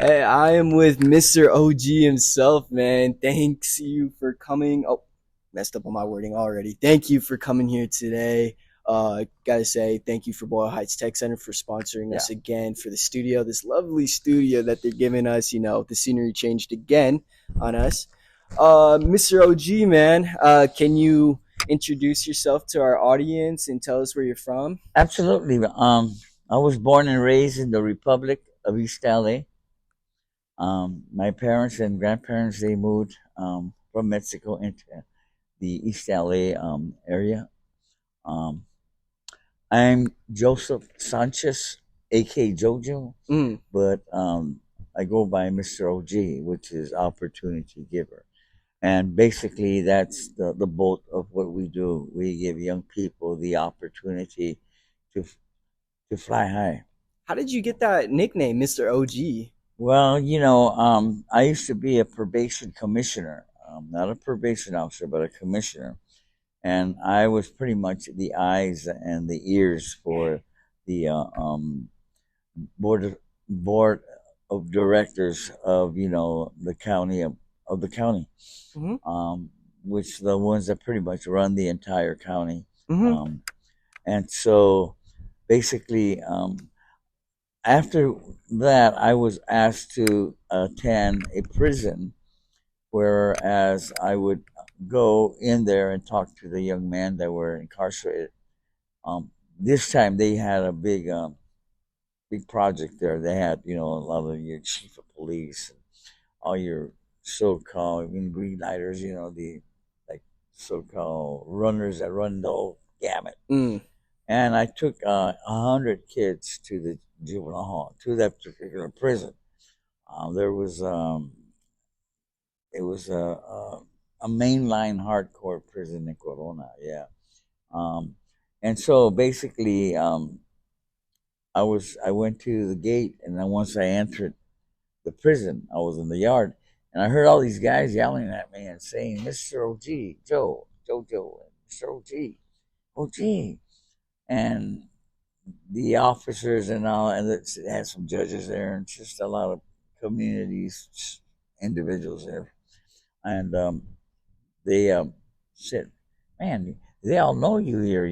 Hey, I am with Mr. OG himself, man. Thanks you for coming. Oh, messed up on my wording already. Thank you for coming here today. Gotta say thank you for Boyle Heights Tech Center for sponsoring Yeah, us again for the studio, this lovely studio that they're giving us. The scenery changed again on us. Mr. OG, man, can you introduce yourself to our audience and tell us where you're from? absolutely. I was born and raised in the Republic of East LA. My parents and grandparents they moved from Mexico into the East LA area. Um, I'm Joseph Sanchez, aka Jojo, Mm. but I go by Mr. OG, which is Opportunity Giver. And basically, that's the bolt of what we do. We give young people the opportunity to to fly high. How did you get that nickname, Mr. OG? Well, I used to be a probation commissioner, not a probation officer, but a commissioner. And I was pretty much the eyes and the ears for the board board of directors of the county of the county, Mm-hmm. um, which the ones that pretty much run the entire county. Mm-hmm. Um, and so basically, after that, I was asked to attend a prison, whereas I would go in there and talk to the young men that were incarcerated. This time they had a big project there. They had, a lot of your chief of police, and all your so-called green lighters, the like so-called runners that run the whole gamut. Mm. And I took 100 kids to the juvenile hall, to that particular prison. There was it was a mainline hardcore prison in Corona, yeah. Um, and so basically, I went to the gate, and then once I entered the prison, I was in the yard, and I heard all these guys yelling at me and saying, "Mr. OG, Jojo, Mr. OG, OG," and the officers and all, and it had some judges there, and just a lot of communities, individuals there, and they said, "Man, they all know you here,"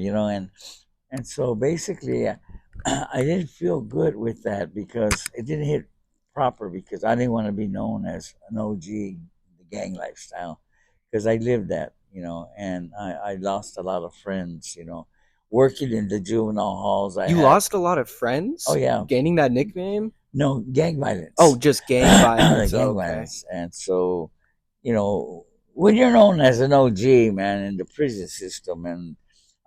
and so basically, I didn't feel good with that because it didn't hit proper because I didn't want to be known as an OG, the gang lifestyle, because I lived that, and I lost a lot of friends, working in the juvenile halls. I You had, lost a lot of oh friends yeah, gaining that nickname? no gang Oh, violence, just gang the violence. Oh, gang okay. violence, and so when you're known as an OG man in the prison system and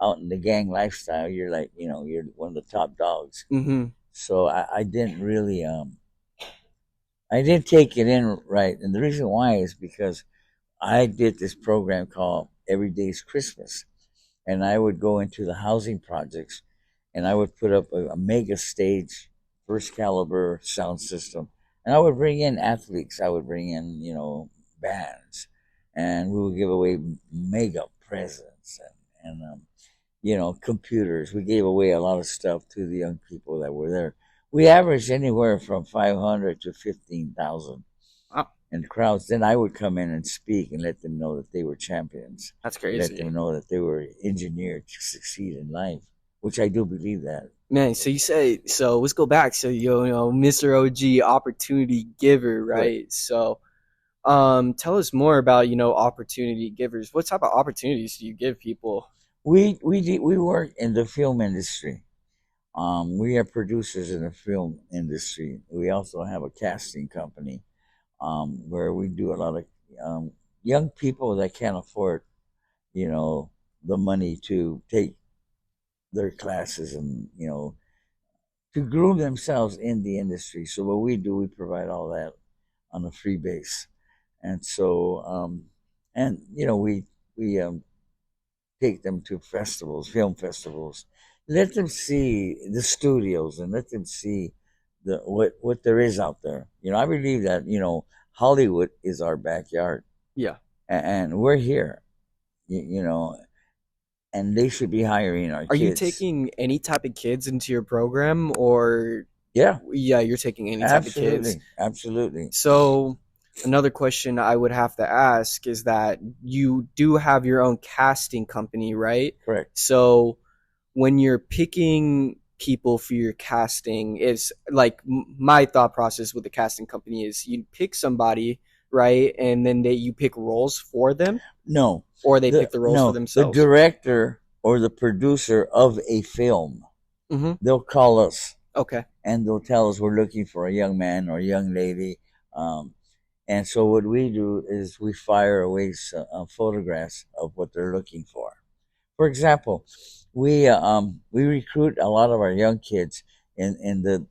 out in the gang lifestyle, you're like you're one of the top dogs. Mm-hmm. So I didn't really I didn't take it in right, and the reason why is because I did this program called Every Day's Christmas, and I would go into the housing projects, and I would put up a mega stage, first caliber sound system, and I would bring in athletes. I would bring in bands, and we would give away mega presents and computers. We gave away a lot of stuff to the young people that were there. We averaged anywhere from 500 to 15,000 Wow, in crowds. Then I would come in and speak and let them know that they were champions, that's let crazy. them know that they were engineered to succeed in life, which I do believe that. Man, so you say so let's go back. So Mr. OG opportunity giver, Right. right? So tell us more about, opportunity givers. What type of opportunities do you give people? We work in the film industry. We are producers in the film industry. We also have a casting company where we do a lot of um, young people that can't afford, you know, the money to take their classes and to groom themselves in the industry. So what we do, we provide all that on a free base, and so and we take them to festivals, film festivals, let them see the studios and let them see what there is out there. I believe that Hollywood is our backyard, Yeah. and we're here. You know, and they should be hiring our Are you kids. taking any type of kids into your program, or Yeah, Yeah, you're taking any type of kids. absolutely, absolutely. So another question I would have to ask is that you do have your own casting company, right? Correct. So when you're picking people for your casting, is like my thought process with the casting company is you pick somebody, right? And then you pick roles for them, No, or they pick the roles for the themselves. director or the producer of a film, Mm-hmm. they'll call us Okay. and they'll tell us we're looking for a young man or a young lady. Um, and so what we do is we fire away photographs of what they're looking for. For example, we recruit a lot of our young kids in the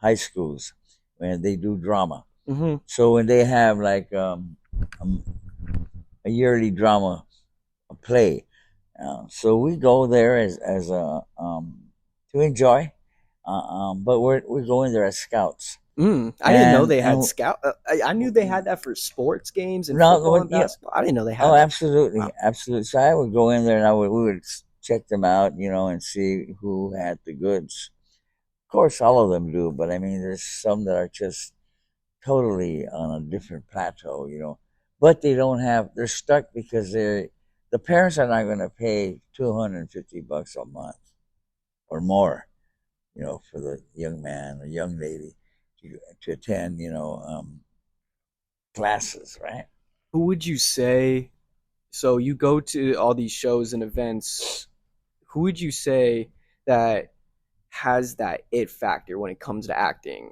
high schools when they do drama. Mm-hmm. So when they have like um, a yearly drama play, so we go there as a to enjoy, but we're going there as scouts, I didn't know they had and scout. I knew they had that for sports games and no, football and yeah, basketball. I didn't know they oh, had that. absolutely, Wow. absolutely. So I would go in there and we would check them out, and see who had the goods. Of course, all of them do, but I mean, there's some that are just totally on a different plateau. But they don't have. They're stuck because the parents are not going to pay $250 a month or more, for the young man or young lady to attend, classes, right? Who would you say? So you go to all these shows and events. Who would you say that has that it factor when it comes to acting?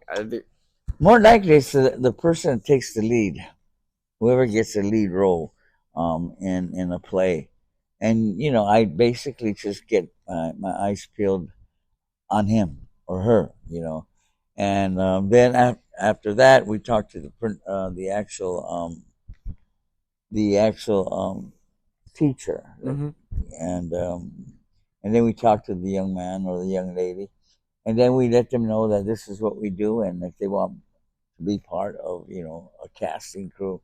More likely, it's the person that takes the lead, whoever gets the lead role in a play. And, I basically just get my eyes peeled on him or her, And then after that, we talk to the actual teacher, Mm-hmm. and and then we talk to the young man or the young lady, and then we let them know that this is what we do, and if they want to be part of a casting crew,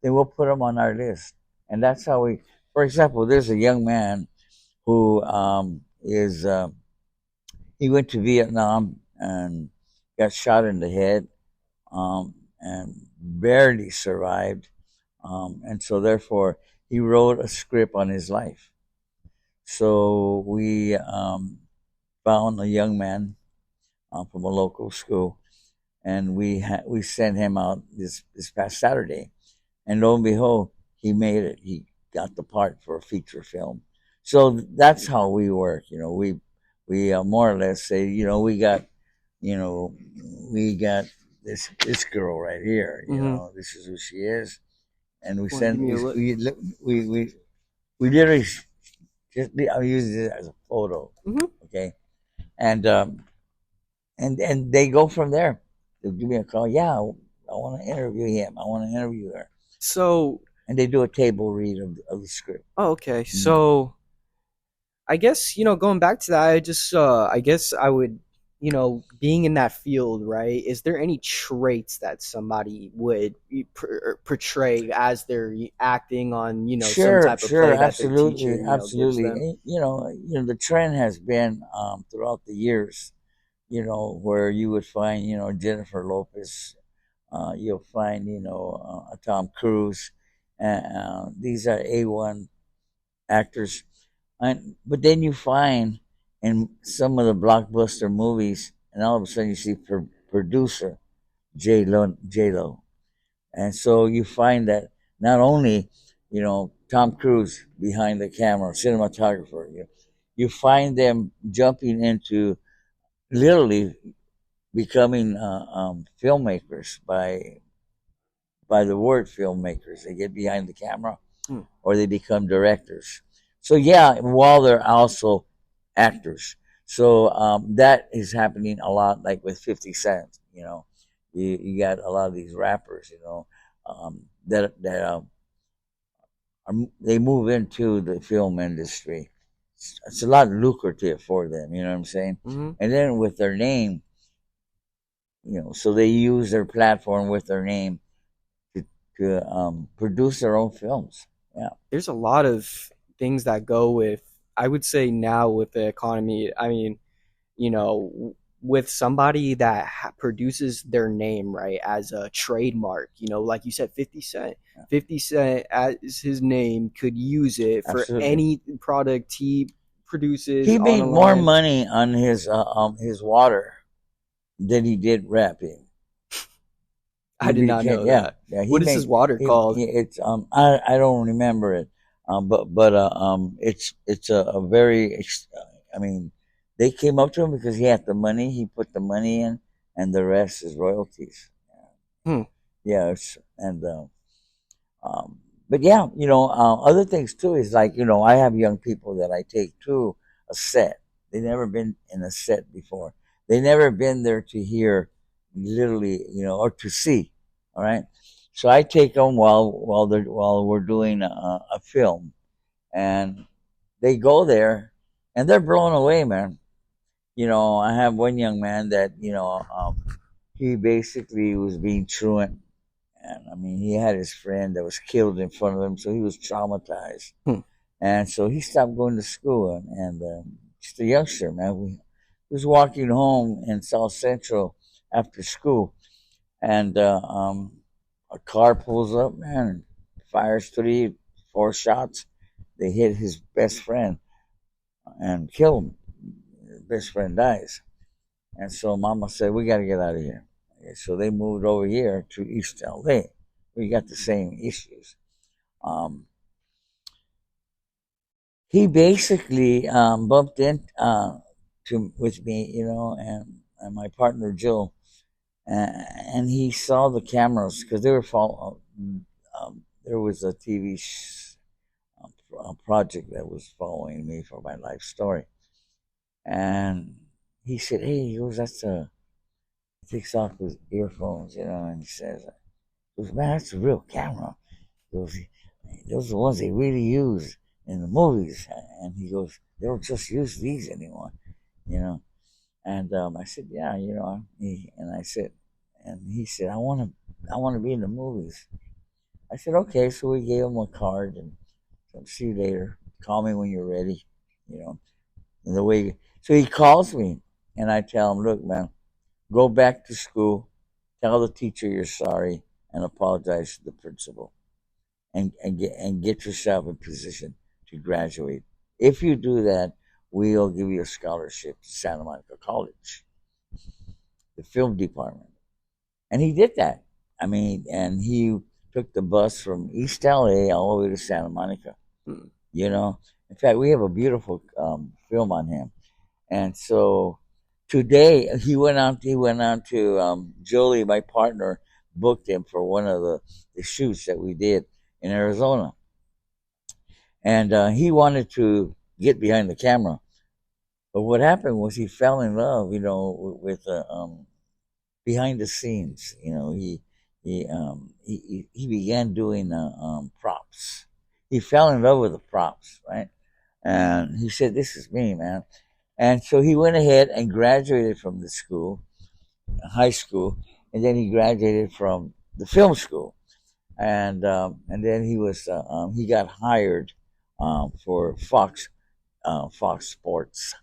then we'll put them on our list, and that's how we. For example, there's a young man who is he went to Vietnam and got shot in the head, and barely survived, and so therefore he wrote a script on his life. So we found a young man from a local school, and we sent him out this past Saturday, and lo and behold, he made it. He got the part for a feature film. So that's how we work. We more or less say, you know, we got this girl right here. Mm-hmm. This is who she is, and we Want to give send me a look? we literally just I'll use it as a photo, Mm-hmm. okay, and and they go from there. They'll give me a call. Yeah, I want to interview him. I want to interview her, So, and they do a table read of the script. oh, okay. Mm. So I guess going back to that, I guess I would being in that field, right? Is there any traits that somebody would portray as they're acting on some Sure, type of sure, play that their teacher absolutely, gives absolutely. them? The trend has been throughout the years, where you would find, Jennifer Lopez, you'll find, a Tom Cruise, these are A1 actors, but then you find in some of the blockbuster movies, and all of a sudden you see producer J Lo, and so you find that not only Tom Cruise behind the camera, cinematographer, you find them jumping into literally becoming filmmakers by the word filmmakers. They get behind the camera Hmm. or they become directors. So yeah, while they're also actors. So that is happening a lot, like with 50 Cent. You got a lot of these rappers, that they move into the film industry. It's a lot lucrative for them. You know what I'm saying? Hmm. And then with their name, so they use their platform with their name to produce their own films. Yeah. There's a lot of things that go with. I would say now with the economy. I mean, you know with somebody that produces their name right as a trademark, like you said, 50 Cent. Yeah. 50 Cent as his name could use it for Absolutely. any product he produces He on a made more line. money on his water than he did rapping. I He did not became, know yeah, that. yeah. He What is his made water called? he it's I don't remember it, but it's a very I mean, they came up to him because he had the money. He put the money in, and the rest is royalties. Hmm. Yeah, um, but yeah, other things too is like, I have young people that I take to a set. They never been in a set before. They never been there to hear, literally, or to see. All right, so I take them while we're doing a film, and they go there, and they're blown away, man. I have one young man that he basically was being truant, and I mean, he had his friend that was killed in front of him, so he was traumatized. Hmm. And so he stopped going to school, and just a youngster, man. We was walking home in South Central after school, and a car pulls up, man, and fires 3, 4 shots. They hit his best friend and kill him. His best friend dies. And so Mama said, "We got to get out of here." Okay, so they moved over here to East LA. We got the same issues. Um, he basically bumped in with me, and my partner Jill, and he saw the cameras because they were following. There was a TV project that was following me for my life story, and he said, "Hey," he goes, "That's a." He takes off his earphones, and he says, "Man, that's a real camera." Those those are the ones they really use in the movies. And he goes, "They don't just use these anymore, you know." And I said, "Yeah, and I said, and he said, I want to be in the movies." I said, "Okay." So we gave him a card and said, "See you later. Call me when you're ready," you know. And the way, so he calls me, and I tell him, "Look, man, go back to school, tell the teacher you're sorry, and apologize to the principal." And get yourself in position to graduate. If you do that, we'll give you a scholarship to Santa Monica College, the film department. And he did that. I mean, and he took the bus from East LA all the way to Santa Monica. Hmm. You know, in fact, we have a beautiful film on him. And so today he went on to Jolie, my partner, booked him for one of the shoots that we did in Arizona. And he wanted to get behind the camera. But what happened was he fell in love, with behind the scenes. He began doing props. He fell in love with the props, right? And he said, "This is me, man." And so he went ahead and graduated from the school, high school, and then he graduated from the film school, and then he got hired for Fox Sports, Oh,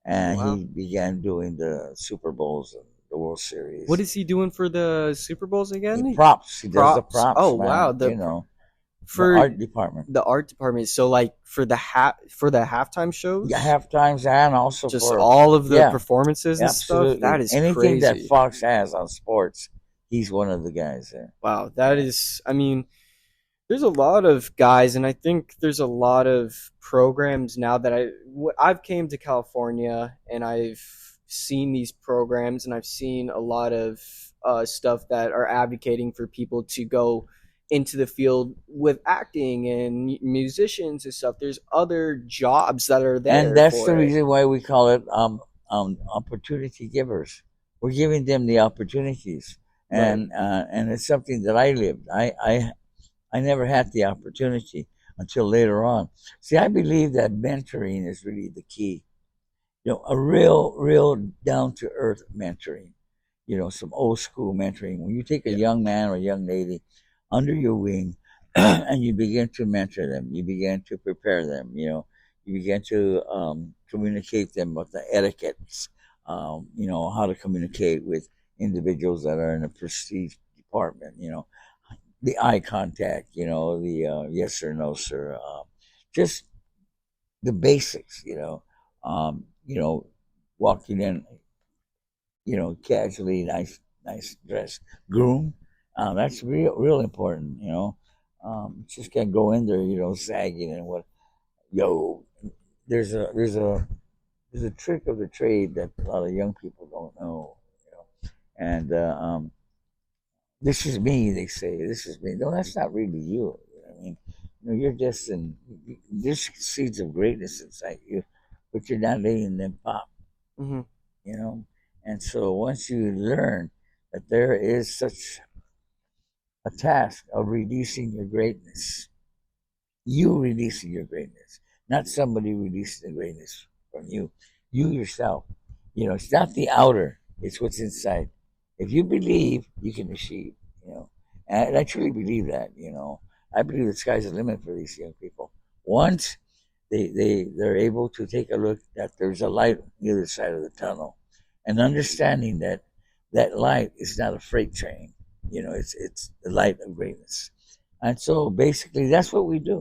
and wow. he began doing the Super Bowls and the World What Series. is he doing for the Super Bowls again? Props. He does the Props. props, Oh, wow. man. The For art department. the art department. So like for the halftime Yeah, shows, half times and also just for, all of the yeah, performances and stuff. That absolutely is anything that crazy. Fox has on sports, he's one of the guys there. Wow, that Yeah, is. I mean, there's a lot of guys, and I think there's a lot of programs now that I've came to California and I've seen these programs, and I've seen a lot of stuff that are advocating for people to go into the field with acting and musicians and stuff. There's other jobs that are and there that's the for it. reason why we call it opportunity givers. We're giving them the opportunities, Right. and it's something that I lived. I never had the opportunity until later on. See, I believe that mentoring is really the key. A real down to earth mentoring. Some old school mentoring. When you take a Yeah. young man or a young lady under your wing and you begin to mentor them, you begin to prepare them, you begin to communicate them with the etiquettes how to communicate with individuals that are in a prestige department, the eye contact, the yes or no, sir, just the basics, walking in, casually, nice dress, groom. That's real important, just can't go in there, sagging and what, yo, there's a, there's a, there's a trick of the trade that a lot of young people don't know, and this is me. They say this is me. No, that's not really you. I mean, you're just in. There's seeds of greatness inside you, but you're not letting them pop. Hmm. You know, and so once you learn that there is such a task of releasing your greatness, you releasing your greatness, not somebody releasing the greatness from you. You yourself. It's not the outer, it's what's inside. If you believe, you can achieve, And I truly believe that, I believe the sky's the limit for these young people. Once they're able to take a look that there's a light on the other side of the tunnel and understanding that that light is not a freight train, it's the light of greatness. And so basically, that's what we do.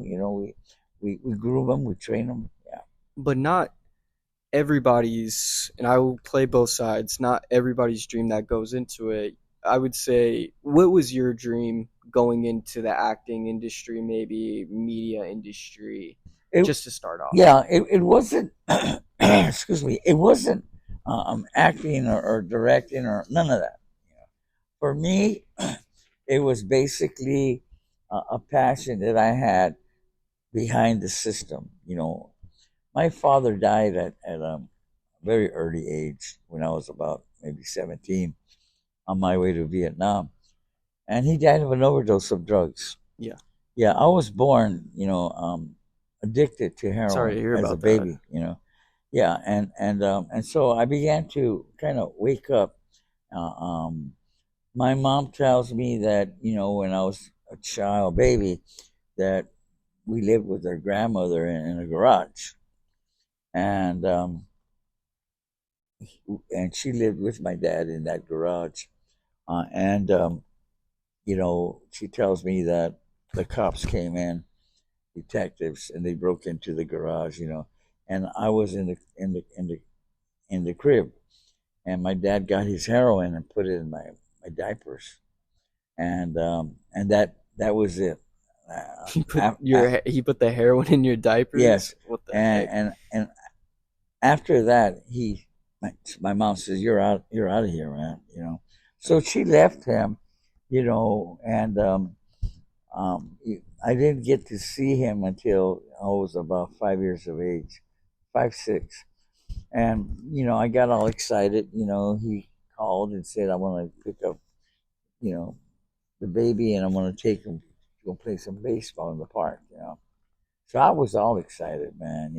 We groom them, we train them. Yeah. But not everybody's, and I will play both sides. Not everybody's dream that goes into it. I would say, what was your dream going into the acting industry, maybe media industry, It, just to start off? yeah, it wasn't. Excuse me. It wasn't acting or directing or none of that. For me, it was basically a passion that I had behind the system. My father died at a very early age when I was about maybe 17 on my way to Vietnam. And he died of an overdose of drugs. Yeah. Yeah, I was born, addicted to Sorry to heroin hear as a about that. baby. Yeah, and so I began to kind of wake up. Uh, um, my mom tells me that, when I was a child baby, that we lived with our grandmother in a garage. And and she lived with my dad in that garage. And she tells me that the cops came in, detectives, and they broke into the garage. And I was in the crib, and my dad got his heroin and put it in my diapers, and that was it. He put Uh, he put the heroin in your diapers. yes, What the and heck? and after that, my mom says, you're out of here, man. So she left him, and I didn't get to see him until I was about 5 years of age, 5, 6, and I got all excited. He called and said, I want to pick up, you know, the baby, and I want to take him to go play some baseball in the park. So I was all excited, man.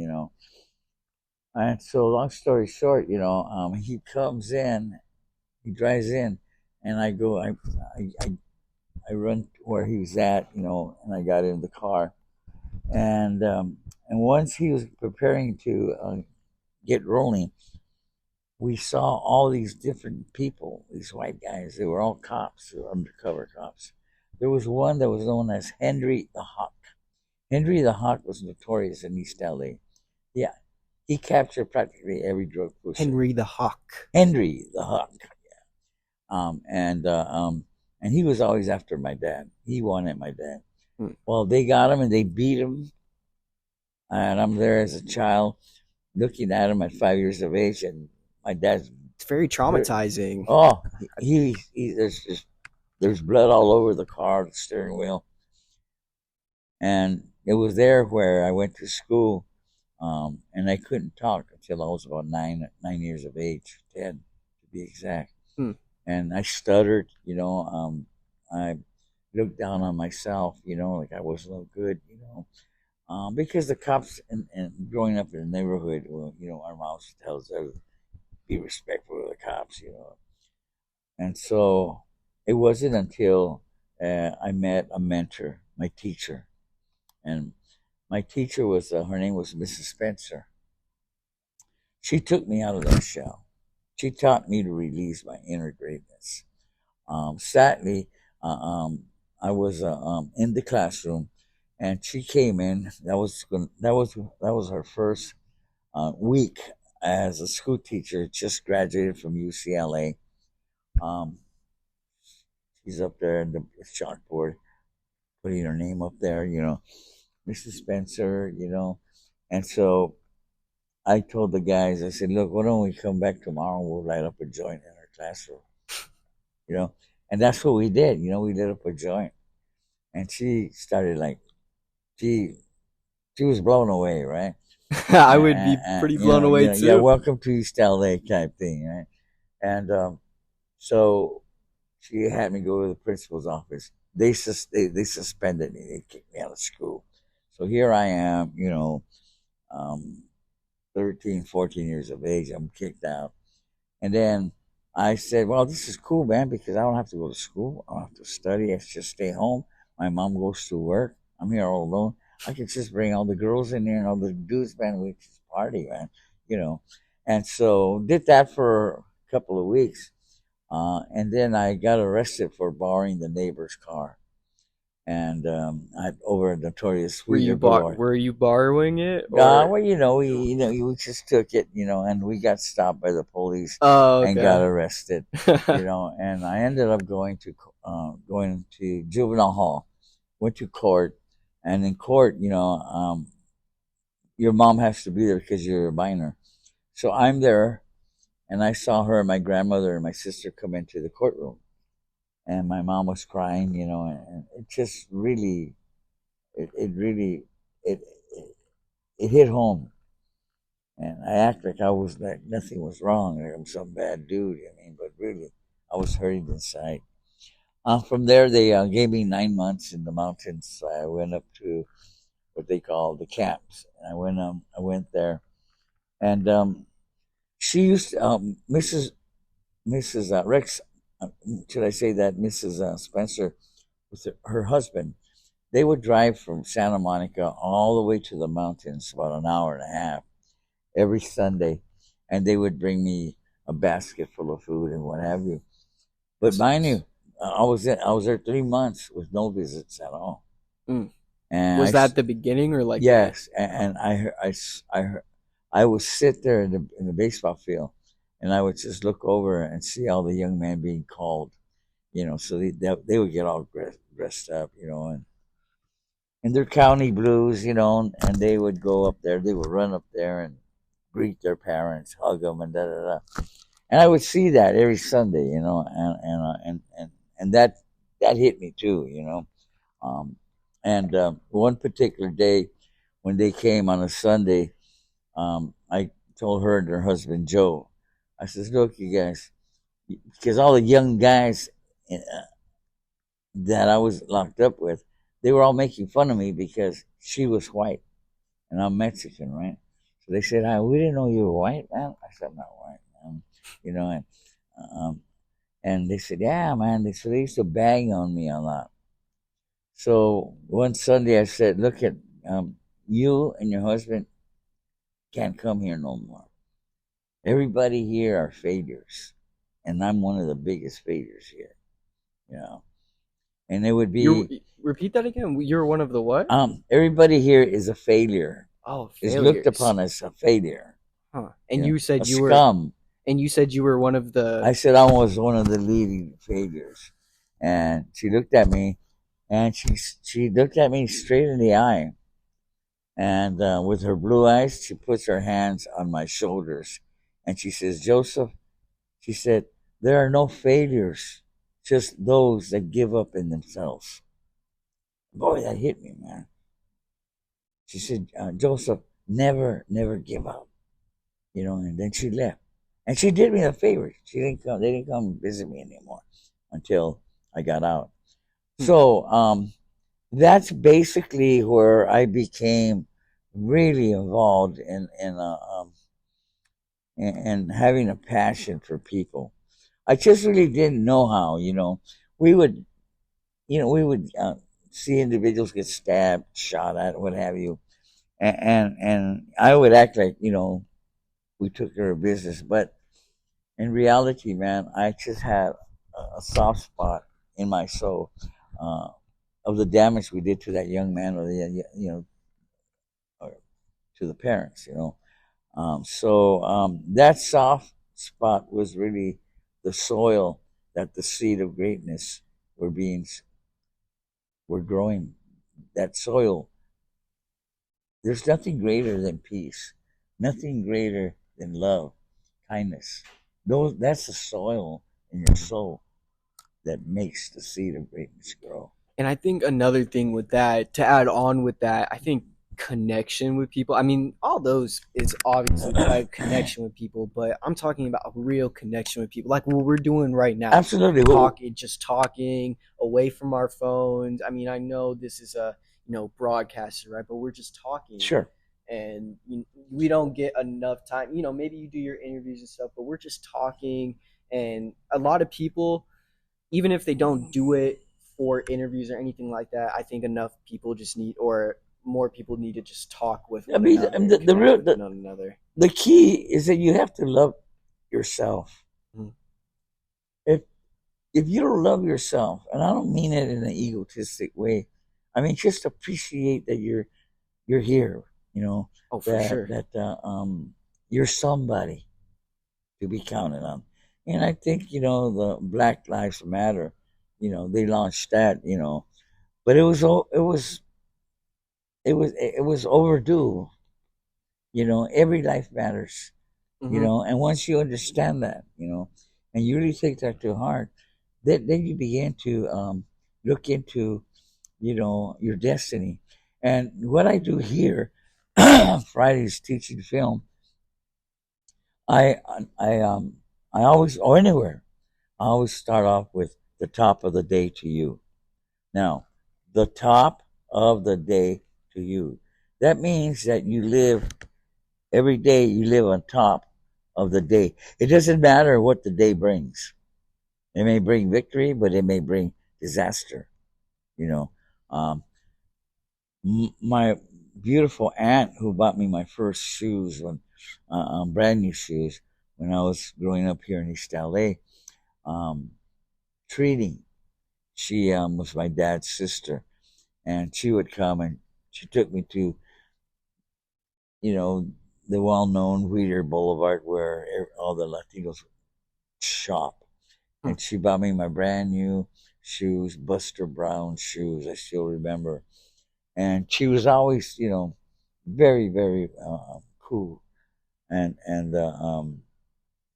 And so, long story short, he comes in, he drives in, and I go, I run where he was at, and I got in the car, and once he was preparing to get rolling, we saw all these different people, these white guys. They were all cops, they were undercover cops. There was one that was known as Henry the Hawk. Henry the Hawk was notorious in East LA. Yeah, he captured practically every drug pusher. Henry the Hawk. Henry the Hawk. And he was always after my dad. He wanted my dad. Hmm. Well, they got him and they beat him. And I'm there as a child looking at him at 5 years of age. And my dad's, It's very traumatizing. oh, there's blood all over the car, the steering wheel. And it was there where I went to school. And I couldn't talk until I was about 9 years of age, 10 to be exact. Hmm. And I stuttered, I looked down on myself, like I was no good, because the cops and growing up in the neighborhood, well, our mom tells us be respectful of the cops, And so it wasn't until I met a mentor, my teacher, and my teacher was her name was Mrs. Spencer. She took me out of that shell. She taught me to release my inner greatness. Sadly, uh, um, I was in the classroom, and she came in. That was her first week as a school teacher. Just graduated from UCLA. Um, she's up there in the chalkboard, putting her name up there. Mrs. Spencer. And so I told the guys, I said, look, why don't we come back tomorrow and we'll light up a joint in our classroom, you know? And that's what we did, we lit up a joint. And she started like, she, she was blown away, right? I would be pretty blown away Yeah, too. welcome to East LA type thing, right? And so she had me go to the principal's office. They suspended me, they kicked me out of school. So here I am, um, 13, 14 years of age, I'm kicked out. And then I said, well, this is cool, man, because I don't have to go to school. I don't have to study. I just stay home. My mom goes to work. I'm here all alone. I can just bring all the girls in here and all the dudes, man. We just party, man, you know. And so did that for a couple of weeks. And then I got arrested for borrowing the neighbor's car. And I over a notorious Wheeler Boulevard. Were you borrowing it or? Well, we just took it, and we got stopped by the police Oh, and got okay. arrested, and I ended up going to juvenile hall, went to court, and in court, your mom has to be there because you're a minor. So I'm there, and I saw her and my grandmother and my sister come into the courtroom, and my mom was crying, and it just really, it really, it, it hit home. And I act like I was like nothing was wrong, like I'm some bad dude. I mean, but really, I was hurting inside. From there, they gave me 9 months in the mountains. So I went up to what they call the camps. And I went there, and she used Mrs. Rex. Uh, should I say that Mrs. Spencer with her husband? They would drive from Santa Monica all the way to the mountains, about an hour and a half every Sunday, and they would bring me a basket full of food and what have you. But That's mind nice. you, I was there 3 months with no visits at all, Mm. and Was that the beginning or like the? yes, and I would sit there in the baseball field, and I would just look over and see all the young men being called, so they would get all dressed up, and in their county blues, and they would go up there, they would run up there and greet their parents, hug them, and da da da. And I would see that every Sunday, and that hit me too, Um, and one particular day, when they came on a Sunday, I told her and her husband Joe, I says, "Look, you guys, because all the young guys that I was locked up with, they were all making fun of me because she was white and I'm Mexican, right? So they said, we didn't know you were white, man." I said, "I'm not white, man." And um, and they said, "Yeah, man." So they used to bang on me a lot. So one Sunday I said, "Look at you and your husband can't come here no more. Everybody here are failures, and I'm one of the biggest failures here, you know." And it would You be, repeat that again. You're one of the what? everybody here is a failure, Oh, is looked failures. upon as a failure, Huh. And you a said you were. scum. And you said you were one of the. I said I was one of the leading failures, and she looked at me, and she looked at me straight in the eye, and with her blue eyes, she puts her hands on my shoulders, and she says, "Joseph," she said, "there are no failures, just those that give up in themselves." Boy, that hit me, man. She said, "Joseph, never, never give up." And then she left. And she did me a favor. She didn't come, they didn't come visit me anymore until I got out. Hmm. So that's basically where I became really involved in having a passion for people. I just really didn't know how. We would, see individuals get stabbed, shot at, what have you, and I would act like we took care of business, but In reality, man, I just had a soft spot in my soul uh, of the damage we did to that young man, or the or to the parents. That soft spot was really the soil that the seed of greatness were being were growing. That soil, there's nothing greater than peace, nothing greater than love, kindness. That's the soil in your soul that makes the seed of greatness grow. And I think another thing with that, to add on with that, I think connection with people. I mean, all those is obviously part of connection with people, but I'm talking about a real connection with people, like what we're doing right now. Absolutely. Talking, just talking away from our phones. I mean, I know this is a broadcaster, right? But we're just talking, Sure. and we don't get enough time. Maybe you do your interviews and stuff, but we're just talking, and a lot of people, even if they don't do it for interviews or anything like that, I think enough people just need, or more people need to just talk with I one mean, another, the connect real with one another. the key is that you have to love yourself. Mhm. If if you don't love yourself, and I don't mean it in an egotistic way, I mean just appreciate that you're here. You know Oh, for that sure. you're somebody to be counted on. And I think the Black Lives Matter. They launched that. But it was overdue. Every life matters. Hmm. And once you understand that, and you really take that to heart, then you begin to look into your destiny. And what I do here, Fridays teaching film, I I I always, or anywhere, I always start off with the top of the day to you. Now, the top of the day to you. That means that you live every day. You live on top of the day. It doesn't matter what the day brings. It may bring victory, but it may bring disaster. You know, um, my beautiful aunt who bought me my first shoes, when brand new shoes, when I was growing up here in East LA. Um, Treating, she was my dad's sister, and she would come and she took me to you know the well-known Whittier Boulevard where all the Latinos shop, Hmm. and she bought me my brand new shoes, Buster Brown shoes. I still remember, and she was always, very, very cool, and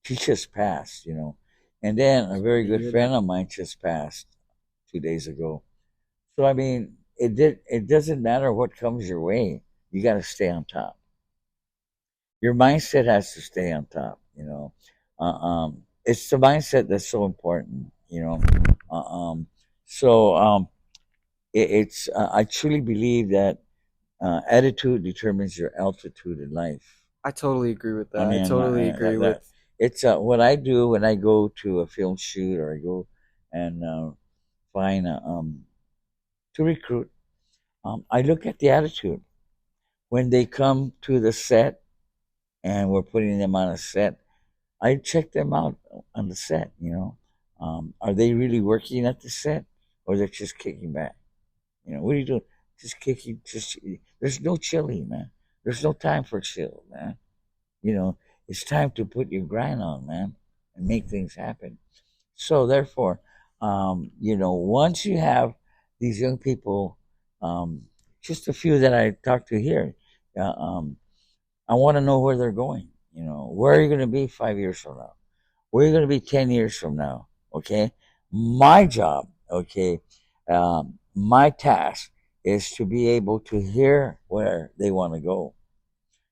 she just passed, and then a very Sorry to good hear that. friend of mine just passed 2 days ago. So I mean, it doesn't matter what comes your way. You got to stay on top. Your mindset has to stay on top. It's the mindset that's so important. Uh, um, so it's I truly believe that attitude determines your altitude in life. I totally agree with I that. I mean, totally agree with. it's what I do when I go to a film shoot, or I go and find to recruit. I look at the attitude when they come to the set, and we're putting them on a set. I check them out on the set. Are they really working at the set, or they're just kicking back? What are you doing? Just kicking. Just there's no chilling, man. There's no time for chill, man. You know, it's time to put your grind on, man, and make things happen. So therefore, once you have these young people, um, just a few that I talked to here, I want to know where they're going. Where are you going to be 5 years from now? Where are you going to be 10 years from now? Okay, my job, okay, my task is to be able to hear where they want to go,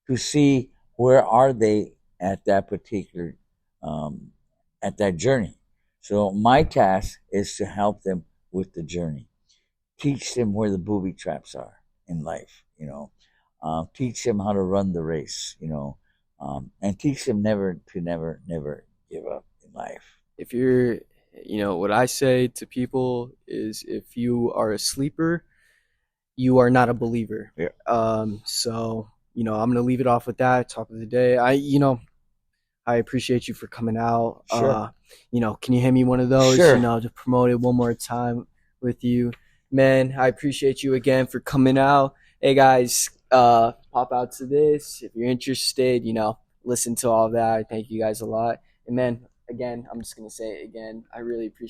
to see where are they at that particular um, at that journey. So my task is to help them with the journey, teach them where the booby traps are in life. Teach them how to run the race. And teach them never give up in life. If you're, what I say to people is, if you are a sleeper, you are not a believer. Yeah. So I'm gonna leave it off with that. Top of the day, I appreciate you for coming out. Sure. Can you hand me one of those, Sure. to promote it one more time with you? Man, I appreciate you again for coming out. Hey guys, pop out to this if you're interested, listen to all that. I thank you guys a lot. And man, again, I'm just gonna say it again. I really appreciate